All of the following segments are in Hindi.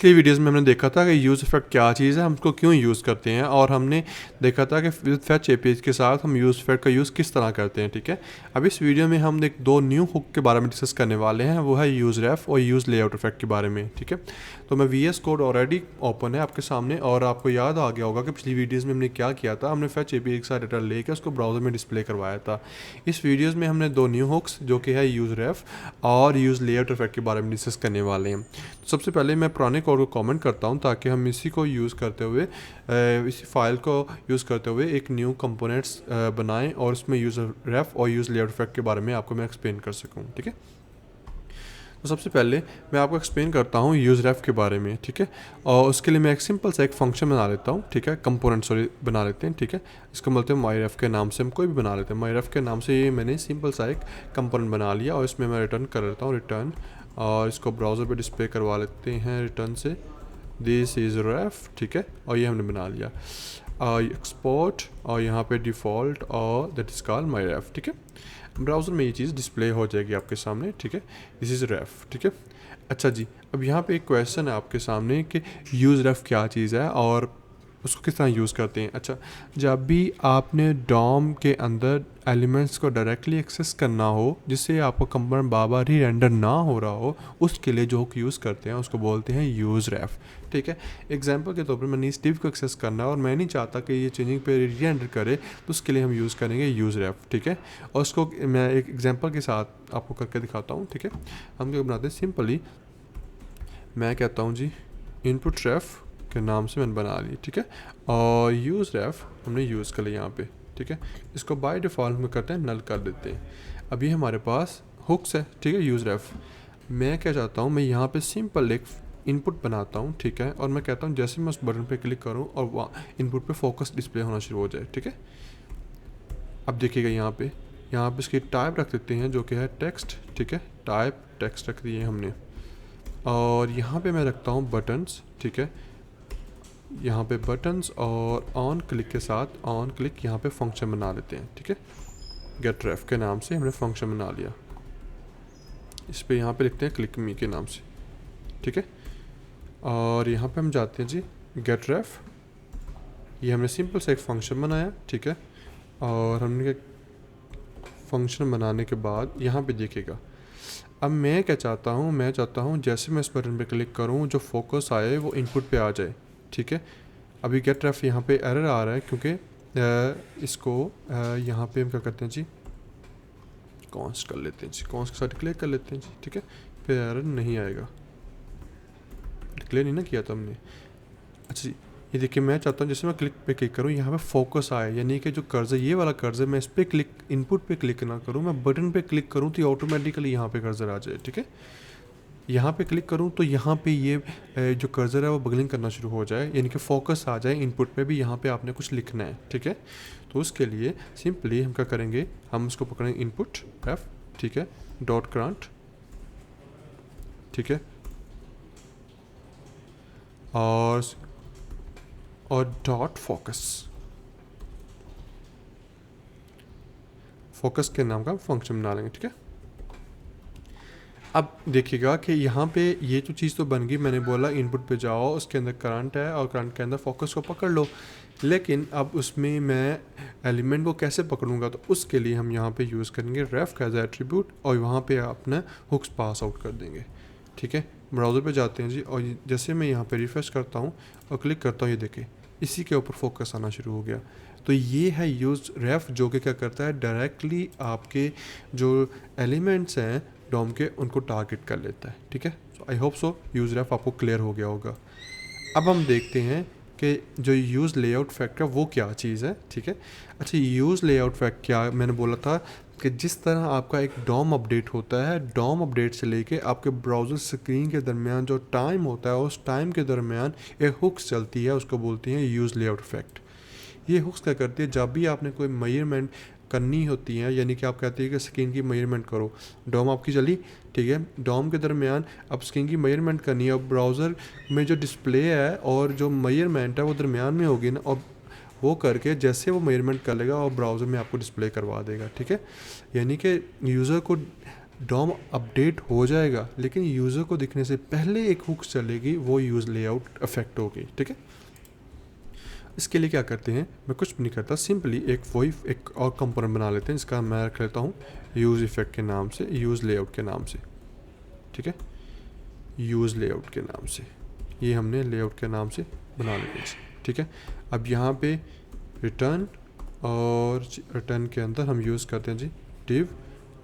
पिछली वीडियोस में हमने देखा था कि यूज़ इफेक्ट क्या चीज़ है, हम उसको क्यों यूज़ करते हैं, और हमने देखा था कि विद फैच एपीआई के साथ हम यूज़ इफेक्ट का यूज़ किस तरह करते हैं। ठीक है, अब इस वीडियो में हम एक दो न्यू हुक के बारे में डिस्कस करने वाले हैं, वो है यूज़ रेफ और यूज़ लेआउट इफेक्ट के बारे में। ठीक है, तो मैं V S code already open है आपके सामने, और आपको याद आ गया होगा कि पिछली वीडियोज़ में हमने क्या किया था, हमने फैच एपीआई के साथ डेटा लेके उसको ब्राउज़र में डिस्प्ले करवाया था। इस वीडियोज़ में हमने दो न्यू हुक्स जो कि है यूज़ रेफ और यूज़ लेआउट इफेक्ट के बारे में डिस्कस करने वाले हैं। तो सबसे पहले मैं पुराने कोड को कमेंट करता हूं ताकि हम इसी को यूज़ करते हुए इसी फाइल को यूज़ करते हुए एक न्यू कंपोनेंट्स बनाएं और उसमें यूज़ रेफ और यूज़ लेआउट इफेक्ट के बारे में आपको मैं एक्सप्लेन कर सकूं। ठीक है, तो सबसे पहले मैं आपको एक्सप्लेन करता हूँ यूज़ रेफ के बारे में। ठीक है, और उसके लिए मैं एक सिंपल सा एक फंक्शन बना लेता हूँ। ठीक है, कंपोनेंट सॉरी बना लेते हैं। ठीक है, इसको बोलते हैं माई रेफ के नाम से हम कोई भी बना लेते हैं। माई रेफ के नाम से ये मैंने सिंपल सा एक कंपोनेंट बना लिया और इसमें मैं रिटर्न कर लेता हूँ रिटर्न, और इसको ब्राउज़र पे डिस्प्ले करवा लेते हैं रिटर्न से दिस इज़ रेफ। ठीक है, और ये हमने बना लिया एक्सपोर्ट, और यहाँ पे डिफ़ॉल्ट और दैट इज़ कॉल्ड माई रेफ। ठीक है, ब्राउज़र में ये चीज़ डिस्प्ले हो जाएगी आपके सामने। ठीक है, दिस इज़ रेफ। ठीक है, अच्छा जी, अब यहाँ पे एक क्वेश्चन है आपके सामने कि यूज़ रेफ क्या चीज़ है और उसको किस तरह यूज़ करते हैं। अच्छा, जब भी आपने डॉम के अंदर एलिमेंट्स को डायरेक्टली एक्सेस करना हो जिससे आपका कंपोनेंट बार बार ही रेंडर ना हो रहा हो, उसके लिए जो हुक यूज़ करते हैं उसको बोलते हैं यूज़ रेफ। ठीक है, एग्जांपल के तौर पर मैंने इस डिव को एक्सेस करना है और मैं नहीं चाहता कि ये चेंजिंग पे री रेंडर करे, तो उसके लिए हम यूज़ करेंगे यूज़ रेफ। ठीक है, और उसको मैं एक एग्जाम्पल के साथ आपको करके दिखाता हूँ। ठीक है, हम क्या बनाते हैं, सिंपली मैं कहता हूँ जी इनपुट रेफ के नाम से मैंने बना ली। ठीक है, और यूज़ रेफ हमने यूज़ कर लिया यहाँ पे। ठीक है, इसको बाय डिफ़ॉल्ट में करते हैं नल कर देते हैं। अभी हमारे पास हुक्स है। ठीक है, यूज़ रेफ मैं क्या चाहता हूँ, मैं यहाँ पे सिंपल एक इनपुट बनाता हूँ। ठीक है, और मैं कहता हूँ जैसे मैं उस बटन पे क्लिक करूँ और वहाँ इनपुट पे फोकस डिस्प्ले होना शुरू हो जाए। ठीक है, अब देखिएगा यहाँ पे इसकी टाइप रख देते हैं जो कि है टेक्स्ट। ठीक है, टाइप टेक्स्ट रख दिए हमने, और यहाँ पे मैं रखता हूँ बटन्स। ठीक है, यहाँ पे बटन्स और ऑन क्लिक के साथ ऑन क्लिक यहाँ पे फंक्शन बना लेते हैं। ठीक है, गेट रेफ के नाम से हमने फंक्शन बना लिया, इस पे यहाँ पे लिखते हैं क्लिक मी के नाम से। ठीक है, और यहाँ पे हम जाते हैं जी गेट रेफ, ये हमने सिंपल सा एक फंक्शन बनाया। ठीक है, और हमने फंक्शन बनाने के बाद यहाँ पे देखिएगा, अब मैं क्या चाहता हूँ, मैं चाहता हूँ जैसे मैं इस बटन पे क्लिक करूँ जो फोकस आए वो इनपुट पे आ जाए। ठीक है, अभी गेट रेफ यहाँ पे एरर आ रहा है क्योंकि इसको यहाँ पे हम क्या करते हैं जी कॉन्स्ट कर लेते हैं जी, कॉन्स्ट के साथ डिक्लेयर कर लेते हैं जी। ठीक है, फिर एरर नहीं आएगा, डिक्लेयर नहीं ना किया था हमने। अच्छा जी, ये देखिए मैं चाहता हूँ जैसे मैं क्लिक पे क्लिक करूँ यहाँ पे फोकस आए, यानी कि जो कर्सर ये वाला कर्सर मैं इस पर क्लिक इनपुट पे क्लिक ना करूँ, मैं बटन पे क्लिक करूँ तो ऑटोमेटिकली यहाँ पे कर्सर आ जाए। ठीक है, यहाँ पे क्लिक करूँ तो यहाँ पे ये जो कर्सर है वो बगलिंग करना शुरू हो जाए, यानी कि फोकस आ जाए इनपुट पे भी, यहाँ पे आपने कुछ लिखना है। ठीक है, तो उसके लिए सिंपली हम क्या करेंगे, हम उसको पकड़ेंगे इनपुट एफ। ठीक है, डॉट ग्रांट। ठीक है, और डॉट फोकस, फोकस के नाम का फंक्शन बना लेंगे। ठीक है, अब देखिएगा कि यहाँ पे ये जो चीज़ तो बन गई, मैंने बोला इनपुट पे जाओ, उसके अंदर करंट है और करंट के अंदर फोकस को पकड़ लो, लेकिन अब उसमें मैं एलिमेंट को कैसे पकड़ूंगा, तो उसके लिए हम यहाँ पे यूज़ करेंगे रेफ का एज एट्रीब्यूट, और वहाँ पे अपना हुक्स पास आउट कर देंगे। ठीक है, ब्राउज़र पे जाते हैं जी, और जैसे मैं यहाँ पे रिफ्रेश करता हूँ और क्लिक करता हूँ, ये देखें इसी के ऊपर फोकस आना शुरू हो गया। तो ये है यूज़ रेफ, जो कि क्या करता है, डायरेक्टली आपके जो एलिमेंट्स हैं डॉम के उनको टारगेट कर लेता है। ठीक है, आई होप सो यूज़ रेफ आपको क्लियर हो गया होगा। अब हम देखते हैं कि जो यूज़ लेआउट फैक्ट है वो क्या चीज़ है। ठीक है, अच्छा यूज़ लेआउट फैक्ट क्या, मैंने बोला था कि जिस तरह आपका एक डॉम अपडेट होता है, डॉम अपडेट से लेके आपके ब्राउज़र स्क्रीन के दरमियान जो टाइम होता है, उस टाइम के दरमियान एक हुक्स चलती है, उसको बोलती हैं यूज़ लेआउट फैक्ट। ये हुक्स क्या करती है, जब भी आपने कोई मेजरमेंट करनी होती है, यानी कि आप कहते हैं कि स्क्रीन की मेजरमेंट करो, डॉम आपकी चली। ठीक है, डॉम के दरमियान अब स्क्रीन की मेजरमेंट करनी है, और ब्राउज़र में जो डिस्प्ले है और जो मेजरमेंट है वो दरमियान में होगी ना, और वो करके जैसे वो मेजरमेंट कर लेगा और ब्राउज़र में आपको डिस्प्ले करवा देगा। ठीक है, यानी कि यूज़र को डॉम अपडेट हो जाएगा लेकिन यूज़र को दिखने से पहले एक हुक चलेगी, वो यूज़ लेआउट इफेक्ट होगी, ठीक है। इसके लिए क्या करते हैं, मैं कुछ भी नहीं करता, सिंपली एक और कंपोनेंट बना लेते हैं जिसका मैं रख लेता हूँ यूज़ इफेक्ट के नाम से, यूज़ लेआउट के नाम से, ठीक है, यूज़ लेआउट के नाम से। ये हमने लेआउट के नाम से बना लिया, ठीक है। अब यहाँ पे रिटर्न, और रिटर्न के अंदर हम यूज़ करते हैं जी डिव,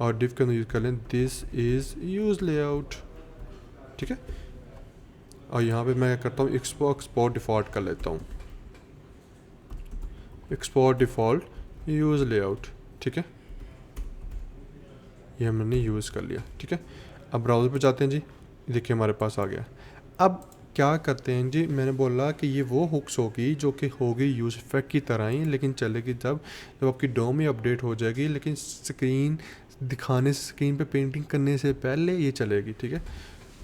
और डिव के अंदर यूज़ कर लें दिस इज़ यूज़ लेआउट, ठीक है। और यहाँ पे मैं क्या करता हूँ, एक्सपोर्ट डिफ़ॉल्ट कर लेता हूँ, एक्सपोर्ट डिफ़ॉल्ट यूज़ लेआउट, ठीक है। ये हमने यूज़ कर लिया, ठीक है। अब ब्राउज़र पे जाते हैं जी, देखिए हमारे पास आ गया। अब क्या करते हैं जी, मैंने बोला कि ये वो हुक्स होगी जो कि होगी यूज़ इफेक्ट की तरह ही, लेकिन चलेगी जब आपकी डॉम ही अपडेट हो जाएगी, लेकिन स्क्रीन दिखाने से, स्क्रीन पे पेंटिंग करने से पहले ये चलेगी, ठीक है।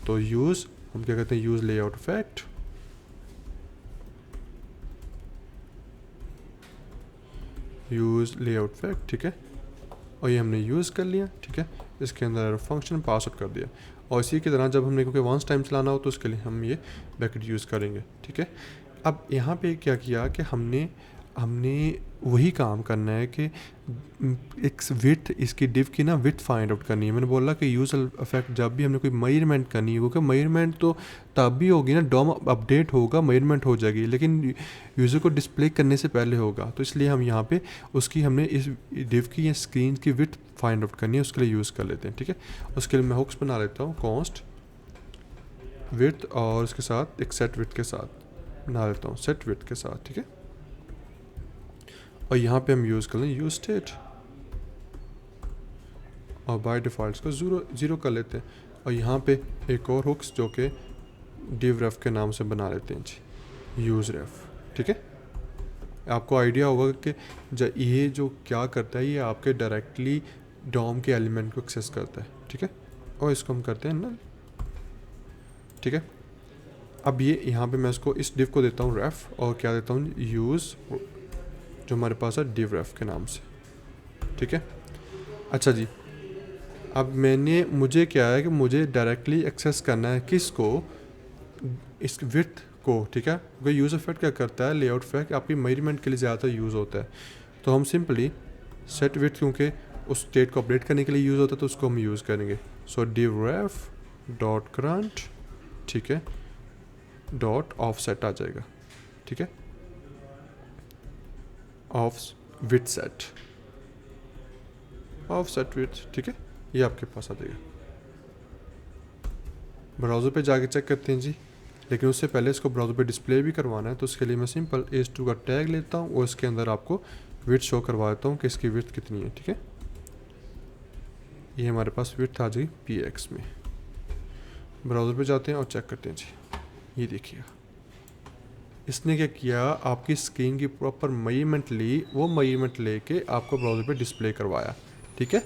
तो यूज़, हम क्या कहते हैं, use layout effect, use layout effect, ठीक है। और ये हमने यूज़ कर लिया, ठीक है। इसके अंदर फंक्शन पास आउट कर दिया, और इसी की तरह जब हमने क्योंकि वंस टाइम चलाना हो तो उसके लिए हम ये ब्रैकेट यूज़ करेंगे, ठीक है। अब यहाँ पे क्या किया कि हमने वही काम करना है कि एक विड्थ, इसकी डिव की ना विड्थ फाइंड आउट करनी है। मैंने बोला कि यूज़ इफेक्ट जब भी हमने कोई मेजरमेंट करनी है, क्योंकि मेजरमेंट तो तब भी होगी ना, डॉम अपडेट होगा मेजरमेंट हो जाएगी, लेकिन यूज़र को डिस्प्ले करने से पहले होगा, तो इसलिए हम यहाँ पे उसकी हमने इस डिव की या स्क्रीन की विड्थ फाइंड आउट करनी है, उसके लिए यूज़ कर लेते हैं, ठीक है। उसके लिए मैं हुक्स बना लेता हूँ कॉन्स्ट विड्थ, और उसके साथ एक सेट विड्थ के साथ बना लेता हूँ, सेट विड्थ के साथ, ठीक है। और यहाँ पे हम यूज़ कर लें यूज स्टेट, और बाय डिफ़ॉल्ट को ज़ीरो कर लेते हैं। और यहाँ पे एक और हुक्स जो कि डिव रेफ के नाम से बना लेते हैं जी, यूज़ रेफ, ठीक है। आपको आइडिया होगा कि ये जो क्या करता है, ये आपके डायरेक्टली डॉम के एलिमेंट को एक्सेस करता है, ठीक है। और इसको हम करते हैं नल, ठीक है। अब ये यहाँ पे मैं इसको, इस डिव को देता हूँ रेफ, और क्या देता हूँ, यूज़ जो हमारे पास है डिव रेफ के नाम से, ठीक है। अच्छा जी, अब मुझे क्या है कि मुझे डायरेक्टली एक्सेस करना है किसको, इस विड्थ को, ठीक है। क्योंकि यूज़ इफेक्ट क्या करता है, लेआउट इफेक्ट आपकी मेजरमेंट के लिए ज़्यादा यूज़ होता है, तो हम सिंपली सेट विड्थ, क्योंकि उस स्टेट को अपडेट करने के लिए यूज़ होता है, तो उसको हम यूज़ करेंगे। सो डिव रेफ डॉट करंट, ठीक है, डॉट ऑफसेट आ जाएगा, ठीक है, of width set, of set width, ठीक है। ये आपके पास आ जाएगा। ब्राउज़र पे जाके चेक करते हैं जी, लेकिन उससे पहले इसको ब्राउज़र पे डिस्प्ले भी करवाना है, तो उसके लिए मैं सिंपल h2 का टैग लेता हूँ, और इसके अंदर आपको विड्थ शो करवा देता हूँ कि इसकी विड्थ कितनी है, ठीक है। ये हमारे पास विड्थ आ जाएगी px में। ब्राउज़र पे जाते हैं और चेक करते हैं जी, ये देखिएगा इसने क्या किया, आपकी स्क्रीन की प्रॉपर मेजरमेंट ली, वो मेजरमेंट लेके आपको ब्राउज़र पे डिस्प्ले करवाया, ठीक है।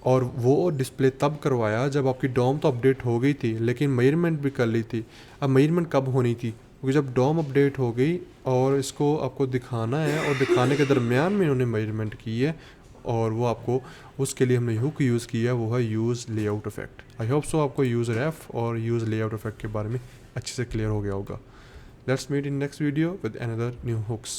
और वो डिस्प्ले तब करवाया जब आपकी डॉम तो अपडेट हो गई थी, लेकिन मेजरमेंट भी कर ली थी। अब मेजरमेंट कब होनी थी, क्योंकि जब डॉम अपडेट हो गई और इसको आपको दिखाना है, और दिखाने के दरमियान में इन्होंने मेजरमेंट की है, और वो आपको, उसके लिए हमने हुक यूज़ किया, वो है use layout effect. I hope so आपको यूज़ रेफ और यूज़ लेआउट इफेक्ट के बारे में अच्छे से क्लियर हो गया होगा। Let's meet in next video with another new hooks.